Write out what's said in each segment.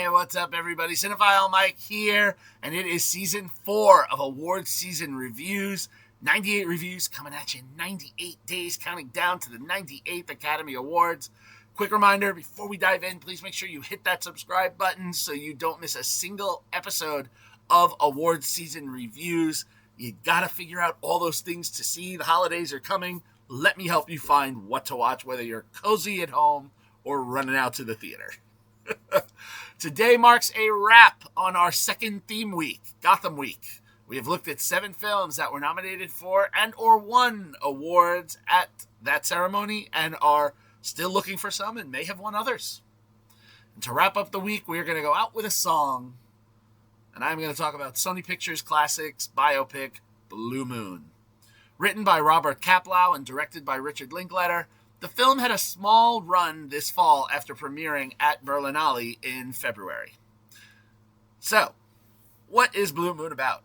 Hey, what's up, everybody? Cinephile Mike here, and it is season 4 of Awards Season Reviews. 98 reviews coming at you in 98 days, counting down to the 98th Academy Awards. Quick reminder, before we dive in, please make sure you hit that subscribe button so you don't miss a single episode of Awards Season Reviews. You gotta figure out all those things to see. The holidays are coming. Let me help you find what to watch, whether you're cozy at home or running out to the theater. Today marks a wrap on our second theme week, Gotham Week. We have looked at 7 films that were nominated for and or won awards at that ceremony and are still looking for some and may have won others. And to wrap up the week, we're going to go out with a song. And I'm going to talk about Sony Pictures Classics biopic Blue Moon. Written by Robert Kaplow and directed by Richard Linklater, the film had a small run this fall after premiering at Berlinale in February. So, what is Blue Moon about?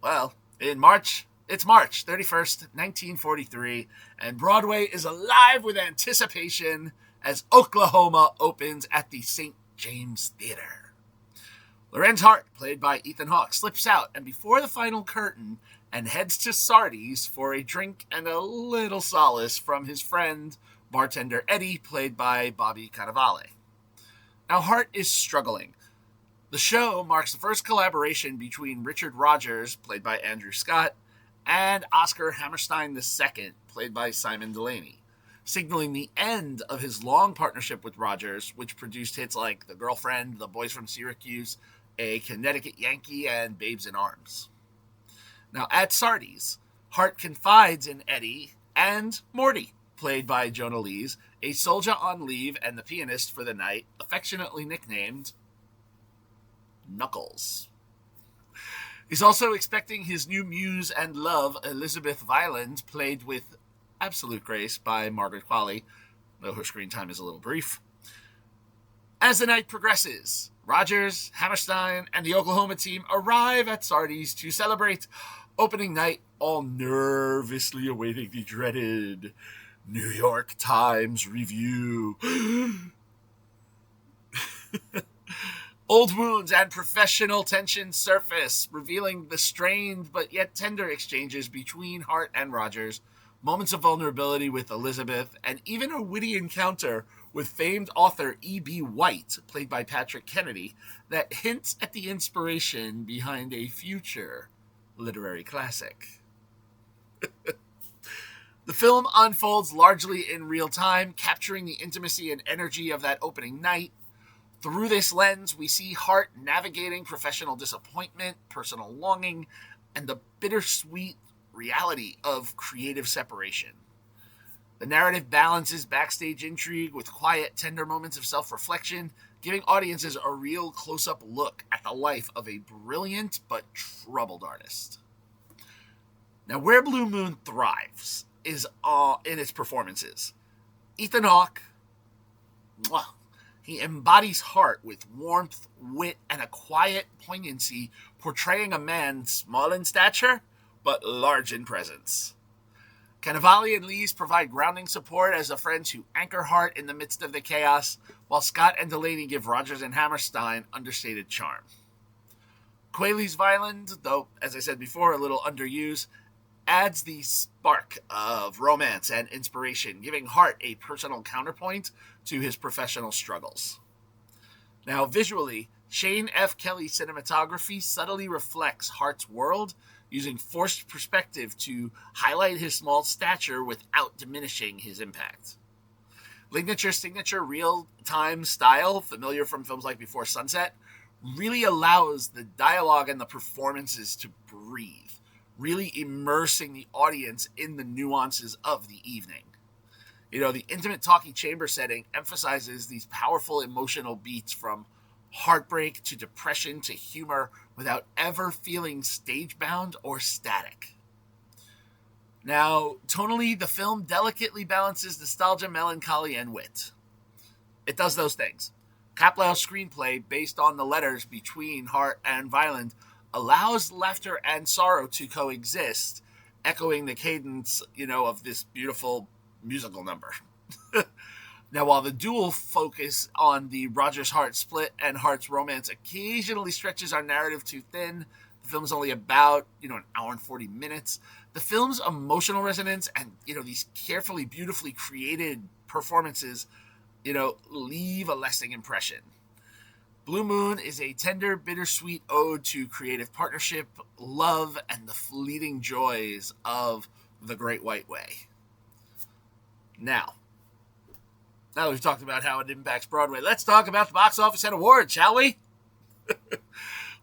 Well, it's March 31st, 1943, and Broadway is alive with anticipation as Oklahoma opens at the St. James Theater. Lorenz Hart, played by Ethan Hawke, slips out and before the final curtain and heads to Sardi's for a drink and a little solace from his friend, bartender Eddie, played by Cannavale. Now, Hart is struggling. The show marks the first collaboration between Richard Rogers, played by Andrew Scott, and Oscar Hammerstein II, played by Simon Delaney, signaling the end of his long partnership with Rogers, which produced hits like The Girlfriend, The Boys from Syracuse, A Connecticut Yankee, and Babes in Arms. Now, at Sardi's, Hart confides in Eddie and Morty, played by Jonah Lees, a soldier on leave and the pianist for the night, affectionately nicknamed Knuckles. He's also expecting his new muse and love, Elizabeth Violent, played with absolute grace by Margaret Qualley, though her screen time is a little brief. As the night progresses, Rogers, Hammerstein, and the Oklahoma team arrive at Sardi's to celebrate opening night, all nervously awaiting the dreaded New York Times review. Old wounds and professional tension surface, revealing the strained but yet tender exchanges between Hart and Rogers, moments of vulnerability with Elizabeth, and even a witty encounter with famed author E.B. White, played by Patrick Kennedy, that hints at the inspiration behind a future literary classic. The film unfolds largely in real time, capturing the intimacy and energy of that opening night. Through this lens, we see Hart navigating professional disappointment, personal longing, and the bittersweet reality of creative separation. The narrative balances backstage intrigue with quiet, tender moments of self-reflection, giving audiences a real close-up look at the life of a brilliant but troubled artist. Now, where Blue Moon thrives is in its performances. Ethan Hawke, he embodies Hart with warmth, wit, and a quiet poignancy, portraying a man small in stature, but large in presence. Cannavale and Lees provide grounding support as the friends who anchor Hart in the midst of the chaos, while Scott and Delaney give Rogers and Hammerstein understated charm. Qualley's violin, though, as I said before, a little underused, adds the spark of romance and inspiration, giving Hart a personal counterpoint to his professional struggles. Now, visually, Shane F. Kelly's cinematography subtly reflects Hart's world, using forced perspective to highlight his small stature without diminishing his impact. Linkature's signature real-time style, familiar from films like Before Sunset, really allows the dialogue and the performances to breathe, really immersing the audience in the nuances of the evening. You know, the intimate talky chamber setting emphasizes these powerful emotional beats from heartbreak to depression to humor without ever feeling stage-bound or static. Now, tonally, the film delicately balances nostalgia, melancholy, and wit. It does those things. Kaplow's screenplay, based on the letters between Hart and Violent, allows laughter and sorrow to coexist, echoing the cadence, of this beautiful musical number. Now, while the dual focus on the Rogers-Hart split and Hart's romance occasionally stretches our narrative too thin, the film's only about, an hour and 40 minutes. The film's emotional resonance and, these carefully, beautifully created performances, leave a lasting impression. Blue Moon is a tender, bittersweet ode to creative partnership, love, and the fleeting joys of the Great White Way. Now that we've talked about how it impacts Broadway, let's talk about the box office and awards, shall we?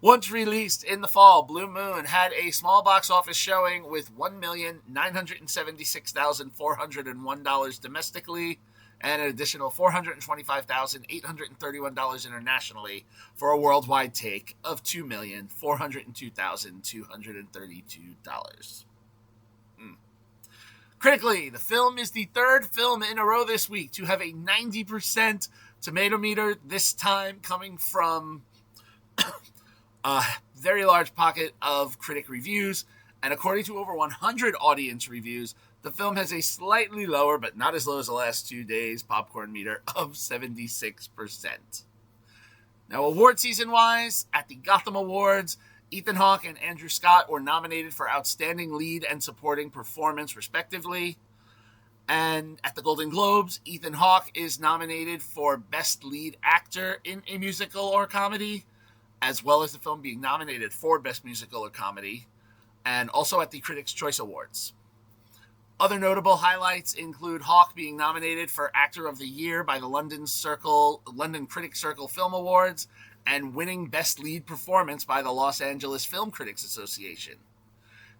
Once released in the fall, Blue Moon had a small box office showing with $1,976,401 domestically and an additional $425,831 internationally, for a worldwide take of $2,402,232. Critically, the film is the third film in a row this week to have a 90% tomato meter, this time coming from a very large pocket of critic reviews. And according to over 100 audience reviews, the film has a slightly lower, but not as low as the last 2 days, popcorn meter of 76%. Now, award season-wise, at the Gotham Awards, Ethan Hawke and Andrew Scott were nominated for Outstanding Lead and Supporting Performance, respectively. And at the Golden Globes, Ethan Hawke is nominated for Best Lead Actor in a Musical or Comedy, as well as the film being nominated for Best Musical or Comedy, and also at the Critics' Choice Awards. Other notable highlights include Hawke being nominated for Actor of the Year by the London Critics Circle Film Awards, and winning Best Lead Performance by the Los Angeles Film Critics Association.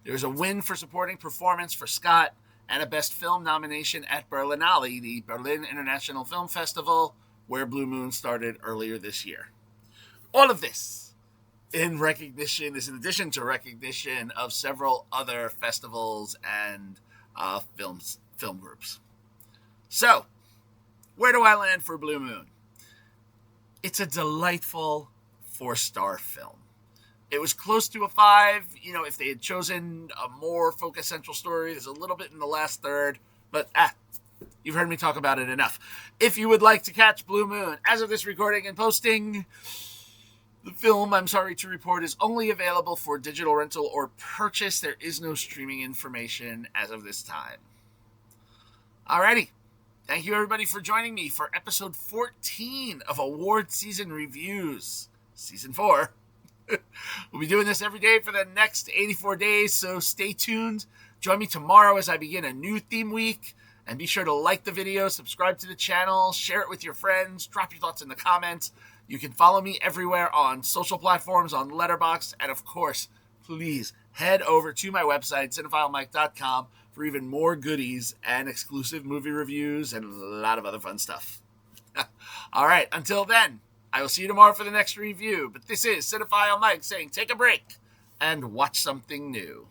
There's a win for supporting performance for Scott, and a Best Film nomination at Berlinale, the Berlin International Film Festival, where Blue Moon started earlier this year. All of this is in addition to recognition of several other festivals and film groups. So, where do I land for Blue Moon? It's a delightful 4-star film. It was close to a 5, if they had chosen a more focused central story. There's a little bit in the last third, but you've heard me talk about it enough. If you would like to catch Blue Moon, as of this recording and posting, the film, I'm sorry to report, is only available for digital rental or purchase. There is no streaming information as of this time. Alrighty. Thank you, everybody, for joining me for episode 14 of Award Season Reviews, Season 4. We'll be doing this every day for the next 84 days, so stay tuned. Join me tomorrow as I begin a new theme week. And be sure to like the video, subscribe to the channel, share it with your friends, drop your thoughts in the comments. You can follow me everywhere on social platforms, on Letterboxd, and of course, please head over to my website, cinephilemike.com, for even more goodies and exclusive movie reviews and a lot of other fun stuff. All right, until then, I will see you tomorrow for the next review. But this is Cinephile Mike saying take a break and watch something new.